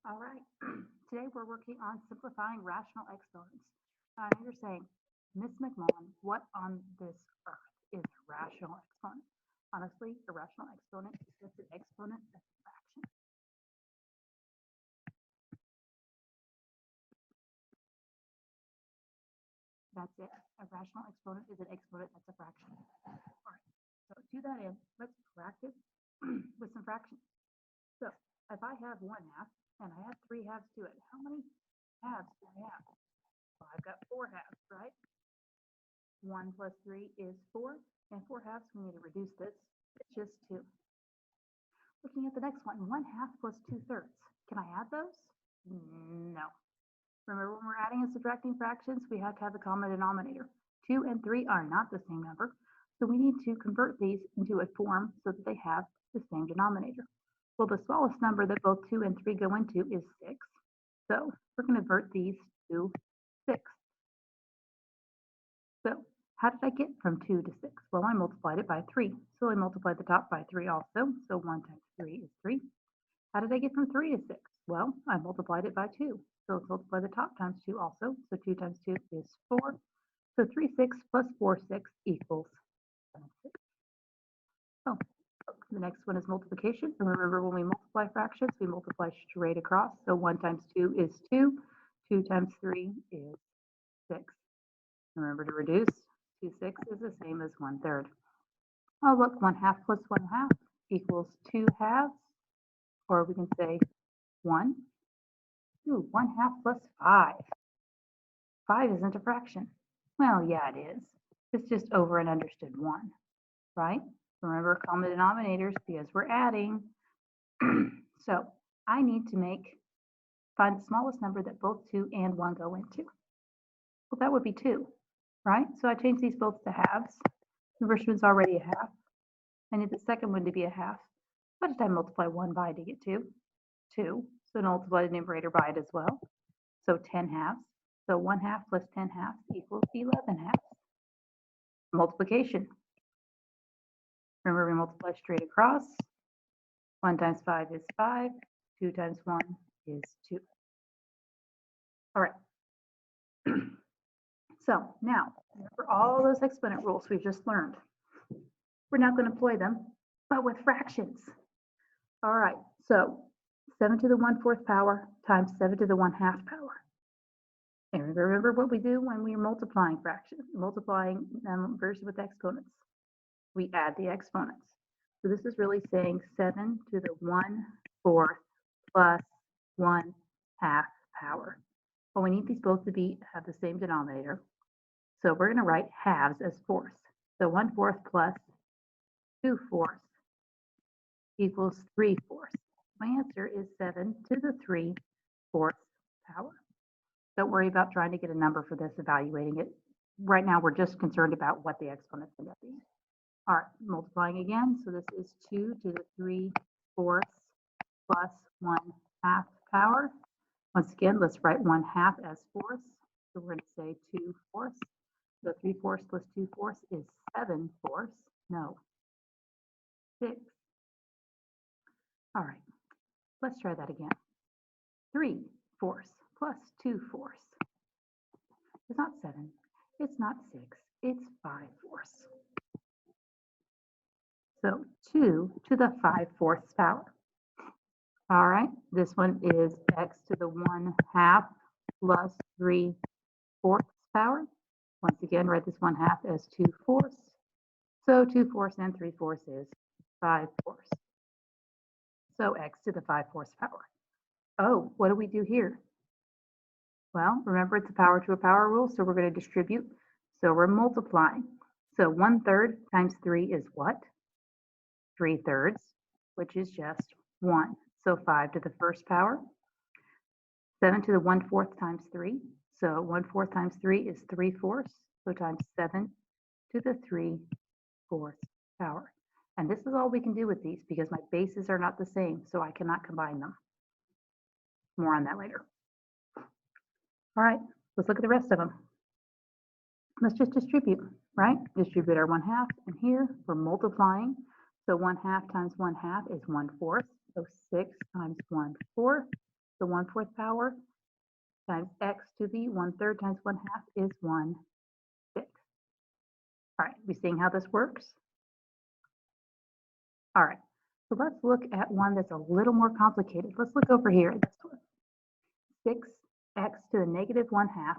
All right, today we're working on simplifying rational exponents. I know you're saying, Miss McMullen, what on this earth is a rational exponent? Honestly, a rational exponent is just an exponent that's a fraction. That's it. A rational exponent is an exponent that's a fraction. All right, so to that end, let's practice with some fractions. So if I have 1/2 and I have 3 halves to it, how many halves do I have? Well, I've got 4 halves, right? 1 plus 3 is 4, and 4 halves, we need to reduce this. It's just 2. Looking at the next one, 1/2 plus 2/3. Can I add those? No. Remember, when we're adding and subtracting fractions, we have to have a common denominator. 2 and 3 are not the same number, so we need to convert these into a form so that they have the same denominator. Well, the smallest number that both 2 and 3 go into is 6, so we're going to convert these to 6. So how did I get from 2 to 6? Well, I multiplied it by 3. So I multiplied the top by 3 also. So 1 times 3 is 3. How did I get from 3 to 6? Well, I multiplied it by 2. So let's multiply the top times 2 also. So 2 times 2 is 4. So 3 6 plus 4 6 equals 7 6. Oh, the next one is multiplication. And remember, when we multiply fractions, we multiply straight across. So 1 times 2 is 2. 2 times 3 is 6. Remember to reduce. 2 6 is the same as 1/3. Oh, look, 1/2 plus 1/2 equals 2 halves. Or we can say 1. Ooh, 1/2 plus 5. 5 isn't a fraction. Well, yeah, it is. It's just over and understood 1, right? Remember, common denominators because we're adding. So I need to find the smallest number that both 2 and 1 go into. Well, that would be 2, right? So I change these both to halves. The first one's already a half. I need the second one to be a half. What did I multiply 1 by to get 2? 2. So multiply the numerator by it as well. So 10 halves. So 1/2 plus 10 halves equals 11 halves. Multiplication. Remember, we multiply straight across. 1 times 5 is 5. 2 times 1 is 2. All right. So now, remember all those exponent rules we've just learned. We're now going to employ them, but with fractions. All right, so 7 to the 1/4 power times 7 to the 1/2 power. And remember what we do when we're multiplying fractions, multiplying numbers with exponents. We add the exponents. So this is really saying 7 to the 1/4 plus 1/2 power. Well, we need these both to have the same denominator. So we're going to write halves as fourths. So 1/4 plus 2/4 equals 3/4. My answer is 7 to the 3/4 power. Don't worry about trying to get a number for this, evaluating it. Right now, we're just concerned about what the exponent's going to be. All right, multiplying again. So this is 2 to the 3/4 plus 1/2 power. Once again, let's write 1/2 as fourths. So we're going to say 2/4. So 3/4 plus 2/4 is 7/4. No, 6. All right, let's try that again. 3/4 plus 2/4. It's not 7. It's not 6. It's 5/4. So 2 to the 5/4 power. All right, this one is x to the 1/2 plus 3/4 power. Once again, write this 1/2 as 2/4. So 2/4 and 3/4 is 5/4. So x to the 5/4 power. Oh, what do we do here? Well, remember it's a power to a power rule, so we're going to distribute. So we're multiplying. So 1/3 times 3 is what? 3/3, which is just 1. So 5 to the first power. 7 to the 1/4 times 3. So 1/4 times 3 is 3/4. So times 7 to the 3/4 power. And this is all we can do with these because my bases are not the same, so I cannot combine them. More on that later. All right, let's look at the rest of them. Let's just distribute, right? Distribute our 1/2, and here we're multiplying. So 1/2 times 1/2 is 1/4. So 6 times 1/4 the 1/4 power times x to the 1/3 times 1/2 is 1/6. All right, we seeing how this works? All right, so let's look at one that's a little more complicated. Let's look over here at this one. 6x to the negative 1/2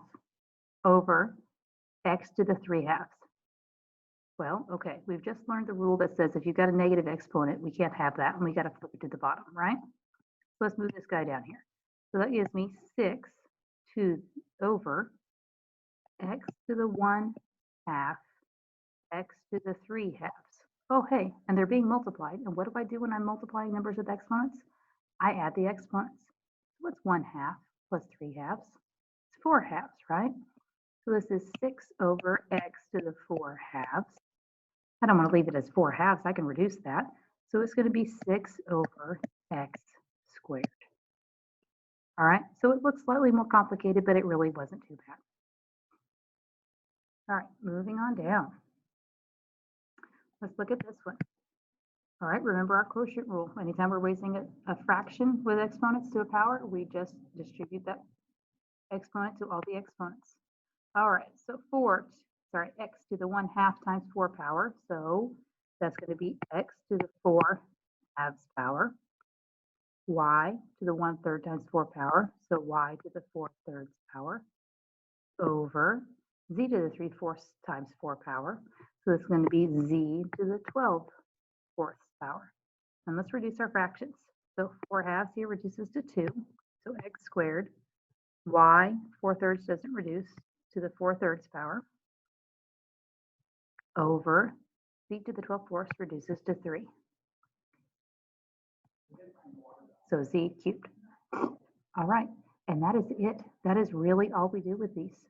over x to the 3/2. Well, okay, we've just learned the rule that says if you've got a negative exponent, we can't have that, and we got to flip it to the bottom, right? So let's move this guy down here. So that gives me 6 over x to the 1/2 x to the 3/2. Oh, hey, and they're being multiplied. And what do I do when I'm multiplying numbers with exponents? I add the exponents. What's 1/2 plus 3/2? It's 4/2, right? So this is 6 over x to the 4/2. I don't want to leave it as 4/2. I can reduce that. So it's going to be 6 over x squared. All right, so it looks slightly more complicated, but it really wasn't too bad. All right, moving on down. Let's look at this one. All right, remember our quotient rule. Anytime we're raising a fraction with exponents to a power, we just distribute that exponent to all the exponents. All right, so x to the 1/2 times 4 power. So that's going to be x to the 4/2 power, y to the 1/3 times 4 power. So y to the 4/3 power over z to the 3/4 times 4 power. So it's going to be z to the 12/4 power. And let's reduce our fractions. So 4/2 here reduces to 2. So x squared, y 4/3 doesn't reduce to the 4/3 power, over z to the 12/4 reduces to 3. So z cubed. All right, and that is it. That is really all we do with these.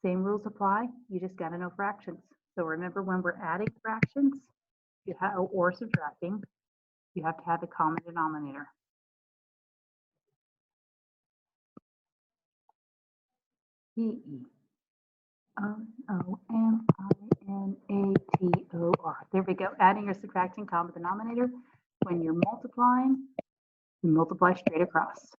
Same rules apply, you just got to know fractions. So remember, when we're adding fractions or subtracting, you have to have a common denominator. P-E-O-M-I-N-A-T-O-R. There we go. Adding or subtracting common denominator. When you're multiplying, you multiply straight across.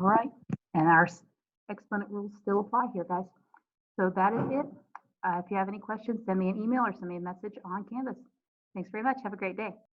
All right, and our exponent rules still apply here, guys. So that is it. If you have any questions, send me an email or send me a message on Canvas. Thanks very much. Have a great day.